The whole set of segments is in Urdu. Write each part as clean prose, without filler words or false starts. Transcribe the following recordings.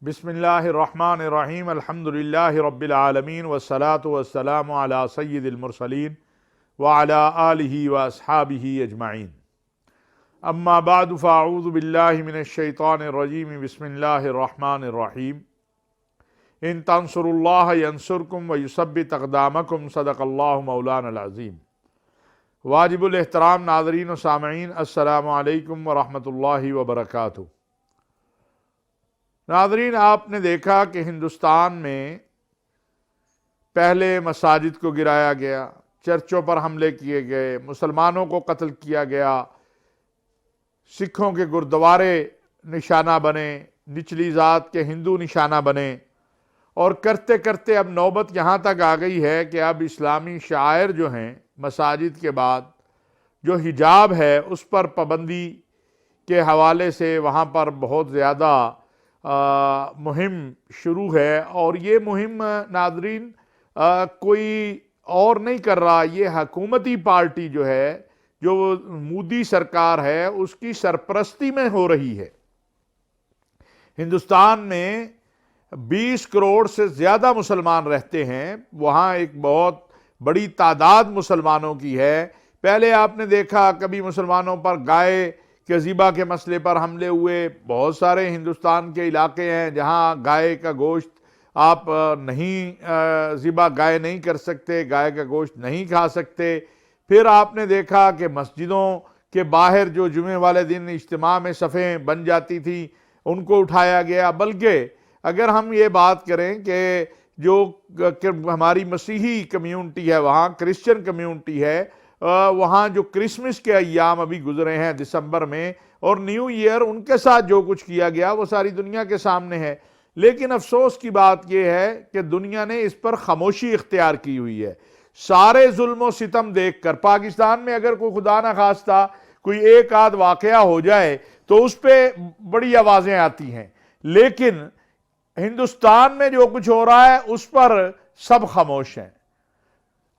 بسم اللہ الرحمن الرحیم الحمدللہ رب العالمین والصلاة والسلام علی سید المرسلین وعلی آلہ واصحابہ اجمعین اما بعد فاعوذ باللہ من الشیطان الرجیم بسم اللہ الرحمن الرحیم ان تنصروا اللہ ینصرکم ویثبت اقدامکم صدق اللہ مولانا العظیم۔ واجب الاحترام ناظرین و سامعین، السلام علیکم ورحمۃ اللہ وبرکاتہ۔ ناظرین، آپ نے دیکھا کہ ہندوستان میں پہلے مساجد کو گرایا گیا، چرچوں پر حملے کیے گئے، مسلمانوں کو قتل کیا گیا، سکھوں کے گردوارے نشانہ بنے، نچلی ذات کے ہندو نشانہ بنے، اور کرتے کرتے اب نوبت یہاں تک آ گئی ہے کہ اب اسلامی شعائر جو ہیں مساجد کے بعد جو حجاب ہے اس پر پابندی کے حوالے سے وہاں پر بہت زیادہ مہم شروع ہے۔ اور یہ مہم ناظرین کوئی اور نہیں کر رہا، یہ حکومتی پارٹی جو ہے، جو مودی سرکار ہے، اس کی سرپرستی میں ہو رہی ہے۔ ہندوستان میں 20 کروڑ سے زیادہ مسلمان رہتے ہیں، وہاں ایک بہت بڑی تعداد مسلمانوں کی ہے۔ پہلے آپ نے دیکھا کبھی مسلمانوں پر گائے کے ذبح کے مسئلے پر حملے ہوئے، بہت سارے ہندوستان کے علاقے ہیں جہاں گائے کا گوشت آپ نہیں ذبح گائے نہیں کر سکتے، گائے کا گوشت نہیں کھا سکتے۔ پھر آپ نے دیکھا کہ مسجدوں کے باہر جو جمعے والے دن اجتماع میں صفیں بن جاتی تھیں ان کو اٹھایا گیا۔ بلکہ اگر ہم یہ بات کریں کہ جو ہماری مسیحی کمیونٹی ہے، وہاں کرسچن کمیونٹی ہے، وہاں جو کرسمس کے ایام ابھی گزرے ہیں دسمبر میں اور نیو ایئر، ان کے ساتھ جو کچھ کیا گیا وہ ساری دنیا کے سامنے ہے۔ لیکن افسوس کی بات یہ ہے کہ دنیا نے اس پر خاموشی اختیار کی ہوئی ہے۔ سارے ظلم و ستم دیکھ کر پاکستان میں اگر کوئی خدا نہ خواستہ کوئی ایک آدھ واقعہ ہو جائے تو اس پہ بڑی آوازیں آتی ہیں، لیکن ہندوستان میں جو کچھ ہو رہا ہے اس پر سب خاموش ہیں۔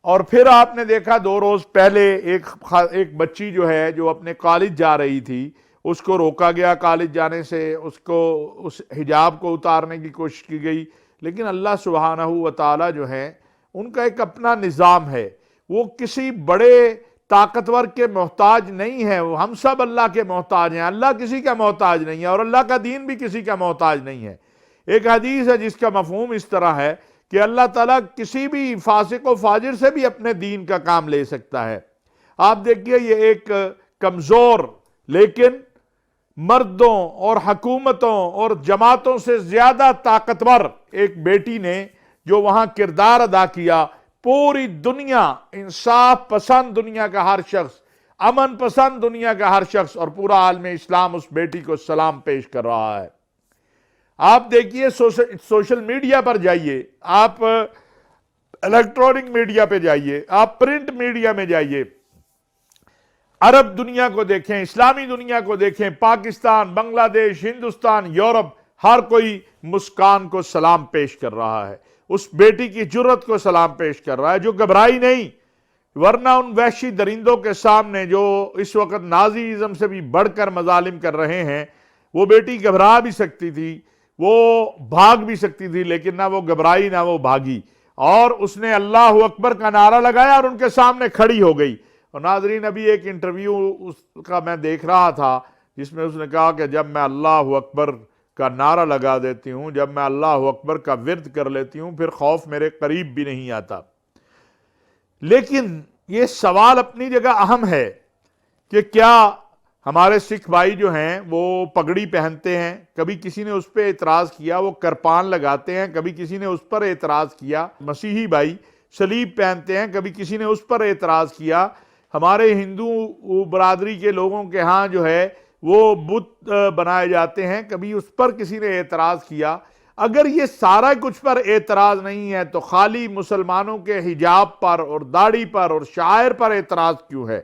اور پھر آپ نے دیکھا 2 روز پہلے ایک بچی جو ہے جو اپنے کالج جا رہی تھی، اس کو روکا گیا کالج جانے سے، اس حجاب کو اتارنے کی کوشش کی گئی۔ لیکن اللہ سبحانہ و تعالی جو ہے ان کا ایک اپنا نظام ہے، وہ کسی بڑے طاقتور کے محتاج نہیں ہے، ہم سب اللہ کے محتاج ہیں۔ اللہ کسی کا محتاج نہیں ہے اور اللہ کا دین بھی کسی کا محتاج نہیں ہے۔ ایک حدیث ہے جس کا مفہوم اس طرح ہے کہ اللہ تعالیٰ کسی بھی فاسق و فاجر سے بھی اپنے دین کا کام لے سکتا ہے۔ آپ دیکھیے، یہ ایک کمزور لیکن مردوں اور حکومتوں اور جماعتوں سے زیادہ طاقتور ایک بیٹی نے جو وہاں کردار ادا کیا، پوری دنیا، انصاف پسند دنیا کا ہر شخص، امن پسند دنیا کا ہر شخص اور پورا عالم اسلام اس بیٹی کو سلام پیش کر رہا ہے۔ آپ دیکھیے سوشل میڈیا پر جائیے، آپ الیکٹرونک میڈیا پہ جائیے، آپ پرنٹ میڈیا میں جائیے، عرب دنیا کو دیکھیں، اسلامی دنیا کو دیکھیں، پاکستان، بنگلہ دیش، ہندوستان، یورپ، ہر کوئی مسکان کو سلام پیش کر رہا ہے، اس بیٹی کی جرت کو سلام پیش کر رہا ہے جو گھبرائی نہیں، ورنہ ان وحشی درندوں کے سامنے جو اس وقت نازیزم سے بھی بڑھ کر مظالم کر رہے ہیں، وہ بیٹی گھبرا بھی سکتی تھی، وہ بھاگ بھی سکتی تھی، لیکن نہ وہ گھبرائی نہ وہ بھاگی، اور اس نے اللہ اکبر کا نعرہ لگایا اور ان کے سامنے کھڑی ہو گئی۔ اور ناظرین، ابھی ایک انٹرویو اس کا میں دیکھ رہا تھا جس میں اس نے کہا کہ جب میں اللہ اکبر کا نعرہ لگا دیتی ہوں، جب میں اللہ اکبر کا ورد کر لیتی ہوں، پھر خوف میرے قریب بھی نہیں آتا۔ لیکن یہ سوال اپنی جگہ اہم ہے کہ کیا ہمارے سکھ بھائی جو ہیں وہ پگڑی پہنتے ہیں؟ کبھی کسی نے اس پہ اعتراض کیا، وہ کرپان لگاتے ہیں، کبھی کسی نے اس پر اعتراض کیا۔ مسیحی بھائی صلیب پہنتے ہیں، کبھی کسی نے اس پر اعتراض کیا۔ ہمارے ہندو برادری کے لوگوں کے ہاں جو ہے وہ بت بنائے جاتے ہیں، کبھی اس پر کسی نے اعتراض کیا۔ اگر یہ سارا کچھ پر اعتراض نہیں ہے تو خالی مسلمانوں کے حجاب پر اور داڑھی پر اور شعائر پر اعتراض کیوں ہے؟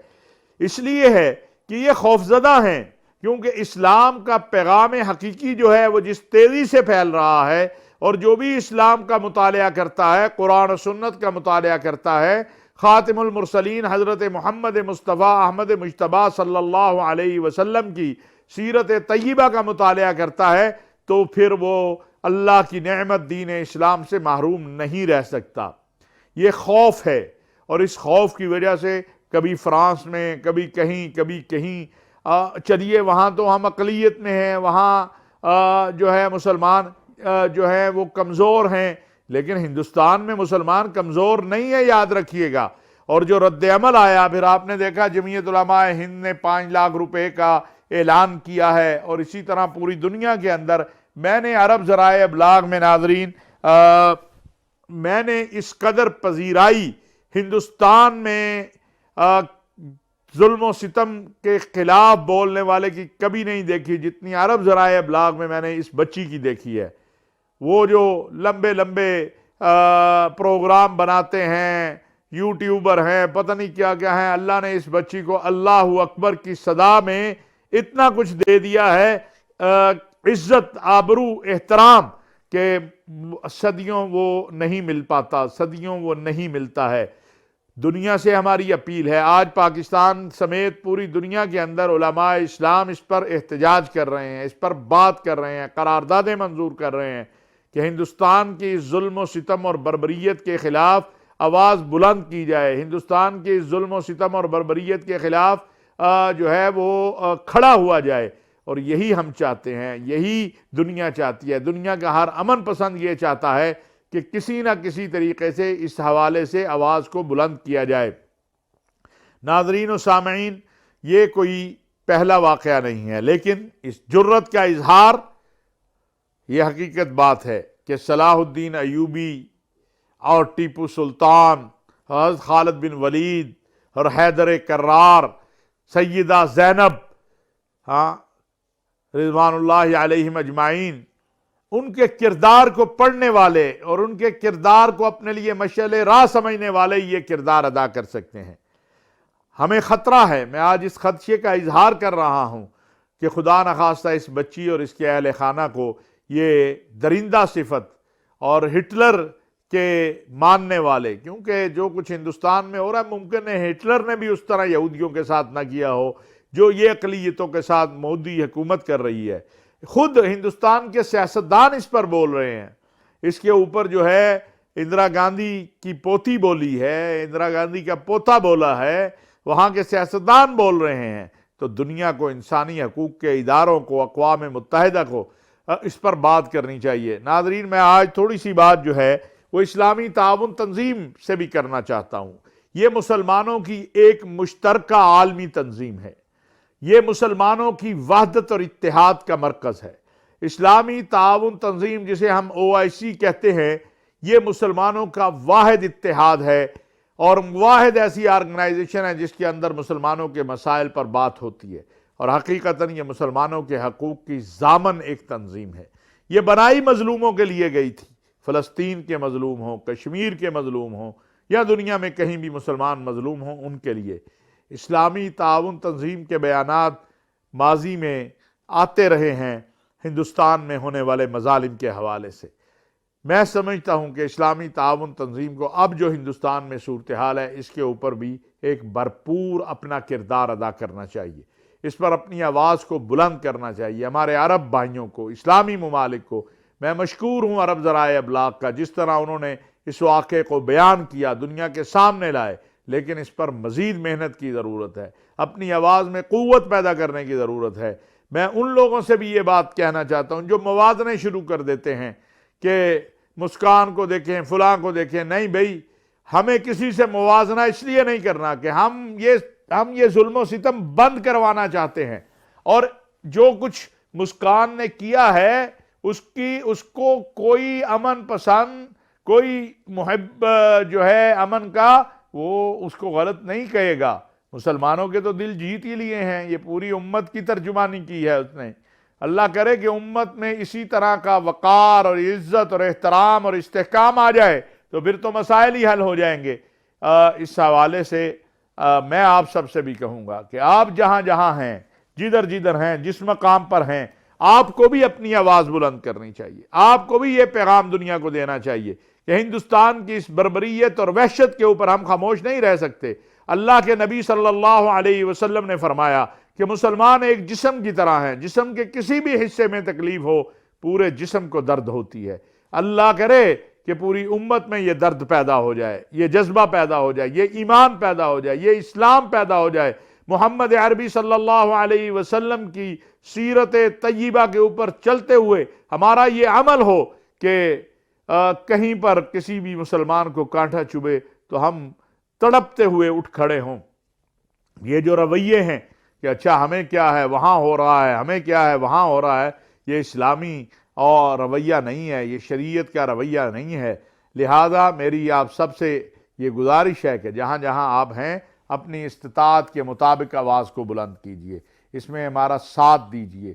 اس لیے ہے کہ یہ خوفزدہ ہیں، کیونکہ اسلام کا پیغام حقیقی جو ہے وہ جس تیزی سے پھیل رہا ہے، اور جو بھی اسلام کا مطالعہ کرتا ہے، قرآن و سنت کا مطالعہ کرتا ہے، خاتم المرسلین حضرت محمد مصطفیٰ احمد مجتبیٰ صلی اللہ علیہ وسلم کی سیرت طیبہ کا مطالعہ کرتا ہے، تو پھر وہ اللہ کی نعمت دین اسلام سے محروم نہیں رہ سکتا۔ یہ خوف ہے، اور اس خوف کی وجہ سے کبھی فرانس میں، کبھی کہیں چلیے وہاں تو ہم اقلیت میں ہیں، وہاں جو ہے مسلمان جو ہے وہ کمزور ہیں، لیکن ہندوستان میں مسلمان کمزور نہیں ہے، یاد رکھیے گا۔ اور جو رد عمل آیا، پھر آپ نے دیکھا جمعیت علماء ہند نے 5 لاکھ روپے کا اعلان کیا ہے، اور اسی طرح پوری دنیا کے اندر میں نے عرب ذرائع ابلاغ میں ناظرین میں نے اس قدر پذیرائی ہندوستان میں ظلم و ستم کے خلاف بولنے والے کی کبھی نہیں دیکھی جتنی عرب ذرائع ابلاغ میں نے اس بچی کی دیکھی ہے۔ وہ جو لمبے پروگرام بناتے ہیں، یوٹیوبر ہیں، پتہ نہیں کیا ہیں، اللہ نے اس بچی کو اللہ اکبر کی صدا میں اتنا کچھ دے دیا ہے، عزت، آبرو، احترام، کہ صدیوں وہ نہیں مل پاتا، صدیوں وہ نہیں ملتا ہے۔ دنیا سے ہماری اپیل ہے، آج پاکستان سمیت پوری دنیا کے اندر علماء اسلام اس پر احتجاج کر رہے ہیں، اس پر بات کر رہے ہیں، قراردادیں منظور کر رہے ہیں کہ ہندوستان کی ظلم و ستم اور بربریت کے خلاف آواز بلند کی جائے، ہندوستان کی ظلم و ستم اور بربریت کے خلاف جو ہے وہ کھڑا ہوا جائے۔ اور یہی ہم چاہتے ہیں، یہی دنیا چاہتی ہے، دنیا کا ہر امن پسند یہ چاہتا ہے کہ کسی نہ کسی طریقے سے اس حوالے سے آواز کو بلند کیا جائے۔ ناظرین و سامعین، یہ کوئی پہلا واقعہ نہیں ہے، لیکن اس جرت کا اظہار یہ حقیقت بات ہے کہ صلاح الدین ایوبی اور ٹیپو سلطان، حضرت خالد بن ولید اور حیدر کرار، سیدہ زینب، رضوان اللہ علیہم اجمعین، ان کے کردار کو پڑھنے والے اور ان کے کردار کو اپنے لیے مشعل راہ سمجھنے والے یہ کردار ادا کر سکتے ہیں۔ ہمیں خطرہ ہے، میں آج اس خدشے کا اظہار کر رہا ہوں کہ خدا نخواستہ اس بچی اور اس کے اہل خانہ کو یہ درندہ صفت اور ہٹلر کے ماننے والے، کیونکہ جو کچھ ہندوستان میں ہو رہا ہے ممکن ہے ہٹلر نے بھی اس طرح یہودیوں کے ساتھ نہ کیا ہو جو یہ اقلیتوں کے ساتھ مودی حکومت کر رہی ہے۔ خود ہندوستان کے سیاستدان اس پر بول رہے ہیں، اس کے اوپر جو ہے اندرا گاندھی کی پوتی بولی ہے، اندرا گاندھی کا پوتا بولا ہے، وہاں کے سیاستدان بول رہے ہیں، تو دنیا کو، انسانی حقوق کے اداروں کو، اقوام متحدہ کو اس پر بات کرنی چاہیے۔ ناظرین، میں آج تھوڑی سی بات جو ہے وہ اسلامی تعاون تنظیم سے بھی کرنا چاہتا ہوں۔ یہ مسلمانوں کی ایک مشترکہ عالمی تنظیم ہے، یہ مسلمانوں کی وحدت اور اتحاد کا مرکز ہے۔ اسلامی تعاون تنظیم، جسے ہم OIC کہتے ہیں، یہ مسلمانوں کا واحد اتحاد ہے، اور واحد ایسی آرگنائزیشن ہے جس کے اندر مسلمانوں کے مسائل پر بات ہوتی ہے، اور حقیقتاً یہ مسلمانوں کے حقوق کی ضامن ایک تنظیم ہے۔ یہ بنائی مظلوموں کے لیے گئی تھی، فلسطین کے مظلوم ہوں، کشمیر کے مظلوم ہوں، یا دنیا میں کہیں بھی مسلمان مظلوم ہوں، ان کے لیے۔ اسلامی تعاون تنظیم کے بیانات ماضی میں آتے رہے ہیں ہندوستان میں ہونے والے مظالم کے حوالے سے۔ میں سمجھتا ہوں کہ اسلامی تعاون تنظیم کو اب جو ہندوستان میں صورتحال ہے، اس کے اوپر بھی ایک بھرپور اپنا کردار ادا کرنا چاہیے، اس پر اپنی آواز کو بلند کرنا چاہیے۔ ہمارے عرب بھائیوں کو، اسلامی ممالک کو میں مشکور ہوں، عرب ذرائع ابلاغ کا، جس طرح انہوں نے اس واقعے کو بیان کیا، دنیا کے سامنے لائے، لیکن اس پر مزید محنت کی ضرورت ہے، اپنی آواز میں قوت پیدا کرنے کی ضرورت ہے۔ میں ان لوگوں سے بھی یہ بات کہنا چاہتا ہوں جو موازنے شروع کر دیتے ہیں کہ مسکان کو دیکھیں، فلاں کو دیکھیں، نہیں بھئی، ہمیں کسی سے موازنہ اس لیے نہیں کرنا کہ ہم یہ ظلم و ستم بند کروانا چاہتے ہیں، اور جو کچھ مسکان نے کیا ہے اس کو کوئی امن پسند، کوئی محب جو ہے امن کا، وہ اس کو غلط نہیں کہے گا۔ مسلمانوں کے تو دل جیت ہی لیے ہیں، یہ پوری امت کی ترجمانی کی ہے اس نے۔ اللہ کرے کہ امت میں اسی طرح کا وقار اور عزت اور احترام اور استحکام آ جائے تو پھر تو مسائل ہی حل ہو جائیں گے۔ اس حوالے سے میں آپ سب سے بھی کہوں گا کہ آپ جہاں جہاں ہیں، جدھر ہیں، جس مقام پر ہیں، آپ کو بھی اپنی آواز بلند کرنی چاہیے، آپ کو بھی یہ پیغام دنیا کو دینا چاہیے کہ ہندوستان کی اس بربریت اور وحشت کے اوپر ہم خاموش نہیں رہ سکتے۔ اللہ کے نبی صلی اللہ علیہ وسلم نے فرمایا کہ مسلمان ایک جسم کی طرح ہیں، جسم کے کسی بھی حصے میں تکلیف ہو، پورے جسم کو درد ہوتی ہے۔ اللہ کرے کہ پوری امت میں یہ درد پیدا ہو جائے، یہ جذبہ پیدا ہو جائے، یہ ایمان پیدا ہو جائے، یہ اسلام پیدا ہو جائے، محمد عربی صلی اللہ علیہ وسلم کی سیرت طیبہ کے اوپر چلتے ہوئے ہمارا یہ عمل ہو کہ کہیں پر کسی بھی مسلمان کو کانٹا چبھے تو ہم تڑپتے ہوئے اٹھ کھڑے ہوں۔ یہ جو رویے ہیں کہ اچھا ہمیں کیا ہے وہاں ہو رہا ہے، ہمیں کیا ہے وہاں ہو رہا ہے، یہ اسلامی اور رویہ نہیں ہے، یہ شریعت کا رویہ نہیں ہے۔ لہذا میری آپ سب سے یہ گزارش ہے کہ جہاں جہاں آپ ہیں اپنی استطاعت کے مطابق آواز کو بلند کیجئے، اس میں ہمارا ساتھ دیجئے۔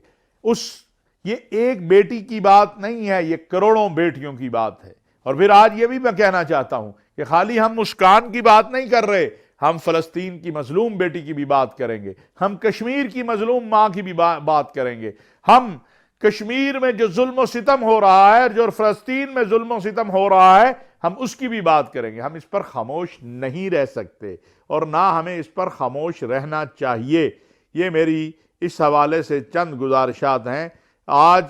یہ ایک بیٹی کی بات نہیں ہے، یہ کروڑوں بیٹیوں کی بات ہے۔ اور پھر آج یہ بھی میں کہنا چاہتا ہوں کہ خالی ہم مسکان کی بات نہیں کر رہے، ہم فلسطین کی مظلوم بیٹی کی بھی بات کریں گے، ہم کشمیر کی مظلوم ماں کی بھی بات کریں گے، ہم کشمیر میں جو ظلم و ستم ہو رہا ہے، جو فلسطین میں ظلم و ستم ہو رہا ہے، ہم اس کی بھی بات کریں گے۔ ہم اس پر خاموش نہیں رہ سکتے اور نہ ہمیں اس پر خاموش رہنا چاہیے۔ یہ میری اس حوالے سے چند گزارشات ہیں۔ آج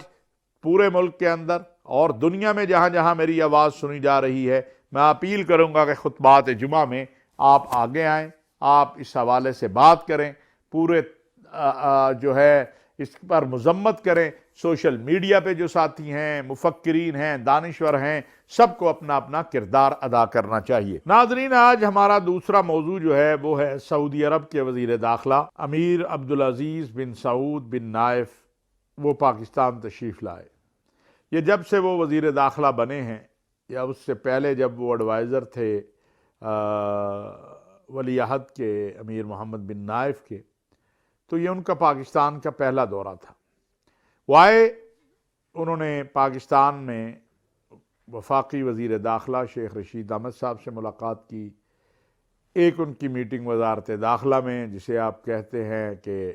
پورے ملک کے اندر اور دنیا میں جہاں جہاں میری آواز سنی جا رہی ہے، میں اپیل کروں گا کہ خطبات جمعہ میں آپ آگے آئیں، آپ اس حوالے سے بات کریں، پورے جو ہے اس پر مذمت کریں۔ سوشل میڈیا پہ جو ساتھی ہیں، مفکرین ہیں، دانشور ہیں، سب کو اپنا اپنا کردار ادا کرنا چاہیے۔ ناظرین، آج ہمارا دوسرا موضوع جو ہے وہ ہے سعودی عرب کے وزیر داخلہ امیر عبدالعزیز بن سعود بن نائف، وہ پاکستان تشریف لائے۔ یہ جب سے وہ وزیر داخلہ بنے ہیں یا اس سے پہلے جب وہ ایڈوائزر تھے ولی عہد کے امیر محمد بن نائف کے، تو یہ ان کا پاکستان کا پہلا دورہ تھا۔ وہ آئے، انہوں نے پاکستان میں وفاقی وزیر داخلہ شیخ رشید احمد صاحب سے ملاقات کی۔ ایک ان کی میٹنگ وزارت داخلہ میں، جسے آپ کہتے ہیں کہ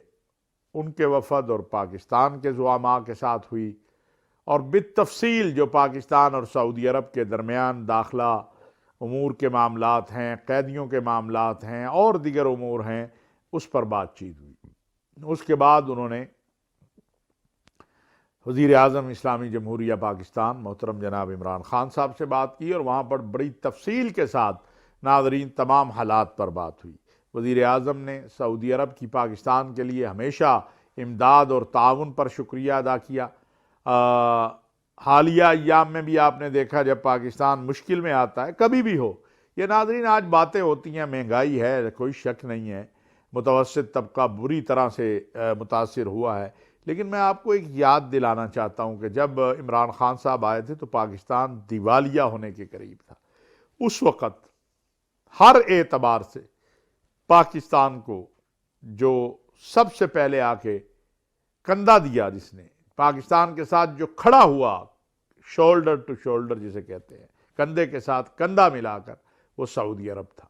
ان کے وفد اور پاکستان کے زعماء کے ساتھ ہوئی، اور بالتفصیل جو پاکستان اور سعودی عرب کے درمیان داخلہ امور کے معاملات ہیں، قیدیوں کے معاملات ہیں اور دیگر امور ہیں، اس پر بات چیت ہوئی۔ اس کے بعد انہوں نے وزیر اعظم اسلامی جمہوریہ پاکستان محترم جناب عمران خان صاحب سے بات کی، اور وہاں پر بڑی تفصیل کے ساتھ ناظرین تمام حالات پر بات ہوئی۔ وزیر اعظم نے سعودی عرب کی پاکستان کے لیے ہمیشہ امداد اور تعاون پر شکریہ ادا کیا۔ حالیہ ایام میں بھی آپ نے دیکھا جب پاکستان مشکل میں آتا ہے، کبھی بھی ہو، یہ ناظرین آج باتیں ہوتی ہیں، مہنگائی ہے، کوئی شک نہیں ہے، متوسط طبقہ بری طرح سے متاثر ہوا ہے، لیکن میں آپ کو ایک یاد دلانا چاہتا ہوں کہ جب عمران خان صاحب آئے تھے تو پاکستان دیوالیہ ہونے کے قریب تھا۔ اس وقت ہر اعتبار سے پاکستان کو جو سب سے پہلے آ کے کندھا دیا، جس نے پاکستان کے ساتھ جو کھڑا ہوا، شولڈر ٹو شولڈر جسے کہتے ہیں، کندھے کے ساتھ کندھا ملا کر، وہ سعودی عرب تھا۔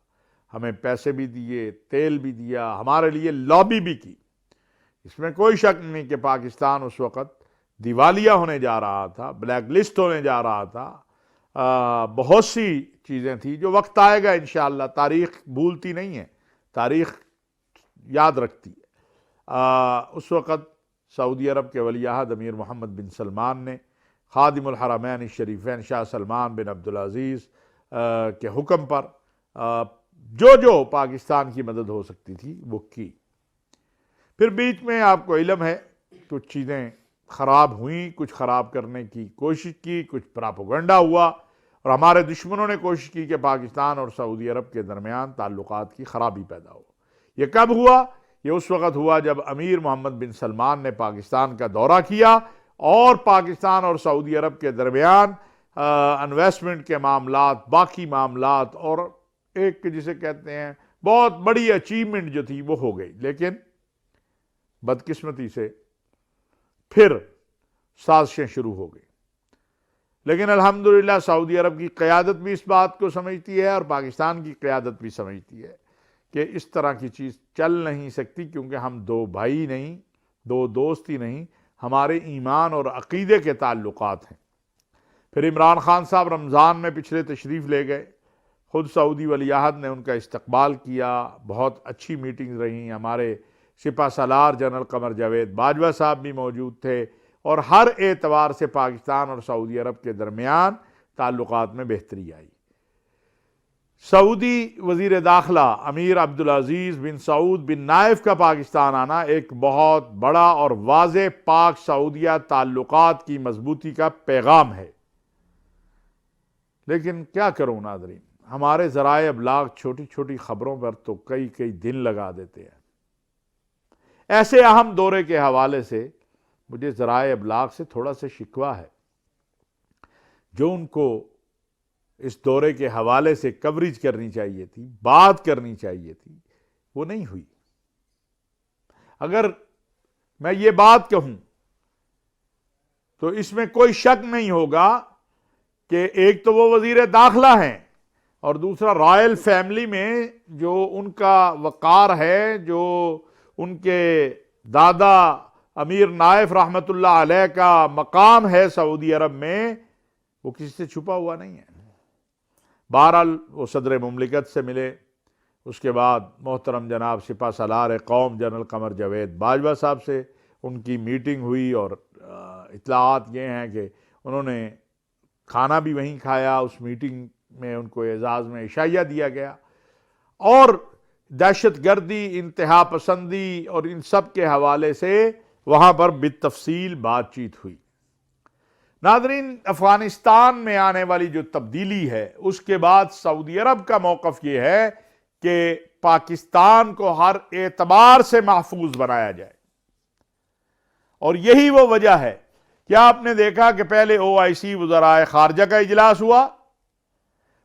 ہمیں پیسے بھی دیے، تیل بھی دیا، ہمارے لیے لابی بھی کی۔ اس میں کوئی شک نہیں کہ پاکستان اس وقت دیوالیہ ہونے جا رہا تھا، بلیک لسٹ ہونے جا رہا تھا، بہت سی چیزیں تھیں جو وقت آئے گا انشاءاللہ، تاریخ بھولتی نہیں ہے، تاریخ یاد رکھتی ہے۔ اس وقت سعودی عرب کے ولی عہد امیر محمد بن سلمان نے خادم الحرمین الشریفین شاہ سلمان بن عبدالعزیز کے حکم پر جو پاکستان کی مدد ہو سکتی تھی وہ کی۔ پھر بیچ میں آپ کو علم ہے کچھ چیزیں خراب ہوئیں، کچھ خراب کرنے کی کوشش کی، کچھ پراپوگنڈا ہوا، اور ہمارے دشمنوں نے کوشش کی کہ پاکستان اور سعودی عرب کے درمیان تعلقات کی خرابی پیدا ہو۔ یہ کب ہوا؟ یہ اس وقت ہوا جب امیر محمد بن سلمان نے پاکستان کا دورہ کیا اور پاکستان اور سعودی عرب کے درمیان انویسٹمنٹ کے معاملات، باقی معاملات، اور ایک جسے کہتے ہیں بہت بڑی اچیومنٹ جو تھی وہ ہو گئی۔ لیکن بدقسمتی سے پھر سازشیں شروع ہو گئی۔ لیکن الحمدللہ سعودی عرب کی قیادت بھی اس بات کو سمجھتی ہے اور پاکستان کی قیادت بھی سمجھتی ہے کہ اس طرح کی چیز چل نہیں سکتی، کیونکہ ہم دو بھائی نہیں، دو دوست ہی نہیں، ہمارے ایمان اور عقیدے کے تعلقات ہیں۔ پھر عمران خان صاحب رمضان میں پچھلے تشریف لے گئے، خود سعودی ولی عہد نے ان کا استقبال کیا، بہت اچھی میٹنگز رہیں، ہمارے سپہ سالار جنرل قمر جاوید باجوہ صاحب بھی موجود تھے، اور ہر اعتبار سے پاکستان اور سعودی عرب کے درمیان تعلقات میں بہتری آئی۔ سعودی وزیر داخلہ امیر عبدالعزیز بن سعود بن نائف کا پاکستان آنا ایک بہت بڑا اور واضح پاک سعودیہ تعلقات کی مضبوطی کا پیغام ہے۔ لیکن کیا کروں ناظرین، ہمارے ذرائع ابلاغ چھوٹی چھوٹی خبروں پر تو کئی کئی دن لگا دیتے ہیں۔ ایسے اہم دورے کے حوالے سے مجھے ذرائع ابلاغ سے تھوڑا سا شکوہ ہے، جو ان کو اس دورے کے حوالے سے کوریج کرنی چاہیے تھی، بات کرنی چاہیے تھی، وہ نہیں ہوئی۔ اگر میں یہ بات کہوں تو اس میں کوئی شک نہیں ہوگا کہ ایک تو وہ وزیر داخلہ ہیں، اور دوسرا رائل فیملی میں جو ان کا وقار ہے، جو ان کے دادا امیر نائف رحمت اللہ علیہ کا مقام ہے سعودی عرب میں، وہ کسی سے چھپا ہوا نہیں ہے۔ بہرحال وہ صدر مملکت سے ملے، اس کے بعد محترم جناب سپہ سالار قوم جنرل قمر جاوید باجوہ صاحب سے ان کی میٹنگ ہوئی، اور اطلاعات یہ ہیں کہ انہوں نے کھانا بھی وہیں کھایا، اس میٹنگ میں ان کو اعزاز میں عشائیہ دیا گیا، اور دہشت گردی، انتہا پسندی اور ان سب کے حوالے سے وہاں پر بالتفصیل بات چیت ہوئی۔ ناظرین، افغانستان میں آنے والی جو تبدیلی ہے، اس کے بعد سعودی عرب کا موقف یہ ہے کہ پاکستان کو ہر اعتبار سے محفوظ بنایا جائے، اور یہی وہ وجہ ہے۔ کیا آپ نے دیکھا کہ پہلے OIC وزرائے خارجہ کا اجلاس ہوا،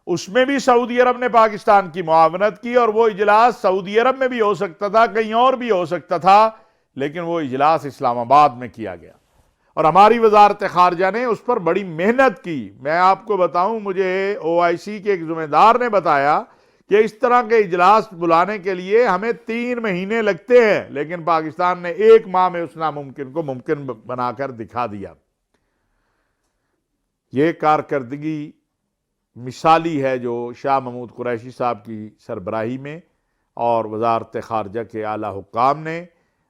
اس میں بھی سعودی عرب نے پاکستان کی معاونت کی، اور وہ اجلاس سعودی عرب میں بھی ہو سکتا تھا، کہیں اور بھی ہو سکتا تھا، لیکن وہ اجلاس اسلام آباد میں کیا گیا، اور ہماری وزارت خارجہ نے اس پر بڑی محنت کی۔ میں آپ کو بتاؤں، مجھے OIC کے ایک ذمہ دار نے بتایا کہ اس طرح کے اجلاس بلانے کے لیے ہمیں 3 مہینے لگتے ہیں، لیکن پاکستان نے 1 ماہ میں اس ناممکن کو ممکن بنا کر دکھا دیا۔ یہ کارکردگی مثالی ہے جو شاہ محمود قریشی صاحب کی سربراہی میں اور وزارت خارجہ کے اعلیٰ حکام نے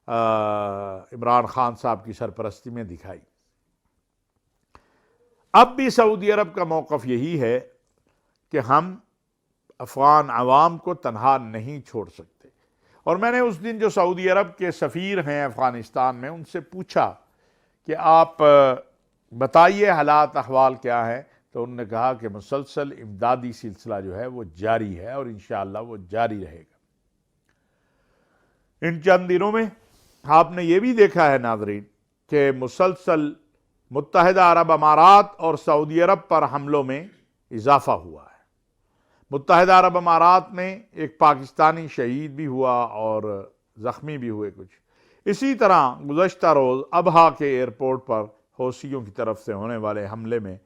عمران خان صاحب کی سرپرستی میں دکھائی۔ اب بھی سعودی عرب کا موقف یہی ہے کہ ہم افغان عوام کو تنہا نہیں چھوڑ سکتے، اور میں نے اس دن جو سعودی عرب کے سفیر ہیں افغانستان میں، ان سے پوچھا کہ آپ بتائیے حالات احوال کیا ہیں، تو انہوں نے کہا کہ مسلسل امدادی سلسلہ جو ہے وہ جاری ہے، اور انشاءاللہ وہ جاری رہے گا۔ ان چند دنوں میں آپ نے یہ بھی دیکھا ہے ناظرین کہ مسلسل متحدہ عرب امارات اور سعودی عرب پر حملوں میں اضافہ ہوا ہے۔ متحدہ عرب امارات میں ایک پاکستانی شہید بھی ہوا اور زخمی بھی ہوئے کچھ۔ اسی طرح گزشتہ روز ابہا کے ایئرپورٹ پر حوثیوں کی طرف سے ہونے والے حملے میں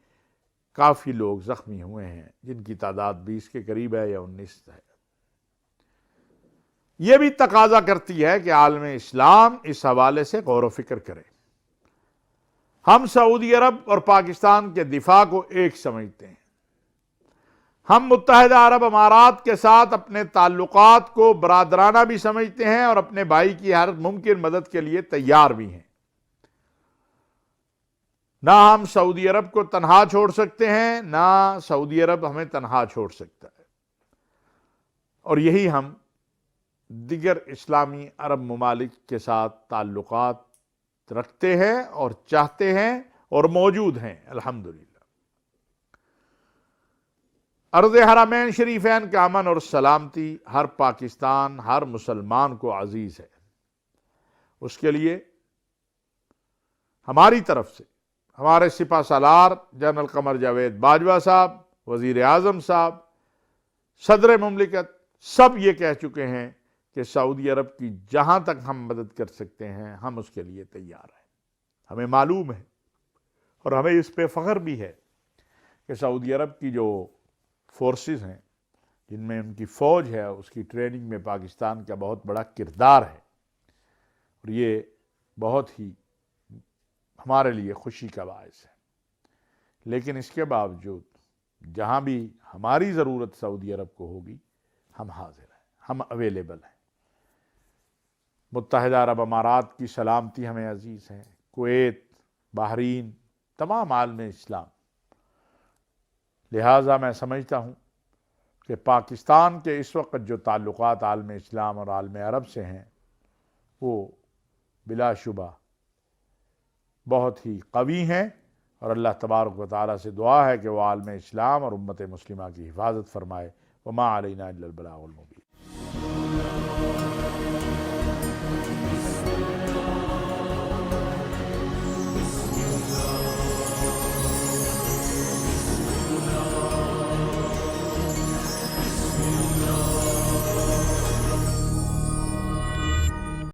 کافی لوگ زخمی ہوئے ہیں، جن کی تعداد 20 کے قریب ہے یا 19 ہے۔ یہ بھی تقاضا کرتی ہے کہ عالم اسلام اس حوالے سے غور و فکر کرے۔ ہم سعودی عرب اور پاکستان کے دفاع کو ایک سمجھتے ہیں۔ ہم متحدہ عرب امارات کے ساتھ اپنے تعلقات کو برادرانہ بھی سمجھتے ہیں، اور اپنے بھائی کی ہر ممکن مدد کے لیے تیار بھی ہیں۔ نہ ہم سعودی عرب کو تنہا چھوڑ سکتے ہیں، نہ سعودی عرب ہمیں تنہا چھوڑ سکتا ہے، اور یہی ہم دیگر اسلامی عرب ممالک کے ساتھ تعلقات رکھتے ہیں اور چاہتے ہیں اور موجود ہیں الحمدللہ۔ ارض حرمین شریفین کا امن اور سلامتی ہر پاکستان، ہر مسلمان کو عزیز ہے۔ اس کے لیے ہماری طرف سے ہمارے سپہ سالار جنرل قمر جاوید باجوہ صاحب، وزیر اعظم صاحب، صدر مملکت، سب یہ کہہ چکے ہیں کہ سعودی عرب کی جہاں تک ہم مدد کر سکتے ہیں ہم اس کے لیے تیار ہیں۔ ہمیں معلوم ہے اور ہمیں اس پہ فخر بھی ہے کہ سعودی عرب کی جو فورسز ہیں، جن میں ان کی فوج ہے، اس کی ٹریننگ میں پاکستان کا بہت بڑا کردار ہے، اور یہ بہت ہی ہمارے لیے خوشی کا باعث ہے۔ لیکن اس کے باوجود جہاں بھی ہماری ضرورت سعودی عرب کو ہوگی، ہم حاضر ہیں، ہم اویلیبل ہیں۔ متحدہ عرب امارات کی سلامتی ہمیں عزیز ہے، کویت، بحرین، تمام عالم اسلام۔ لہٰذا میں سمجھتا ہوں کہ پاکستان کے اس وقت جو تعلقات عالم اسلام اور عالم عرب سے ہیں وہ بلا شبہ بہت ہی قوی ہیں، اور اللہ تبارک و تعالیٰ سے دعا ہے کہ وہ عالم اسلام اور امت مسلمہ کی حفاظت فرمائے۔ وما علینا الا البلاغ المبین۔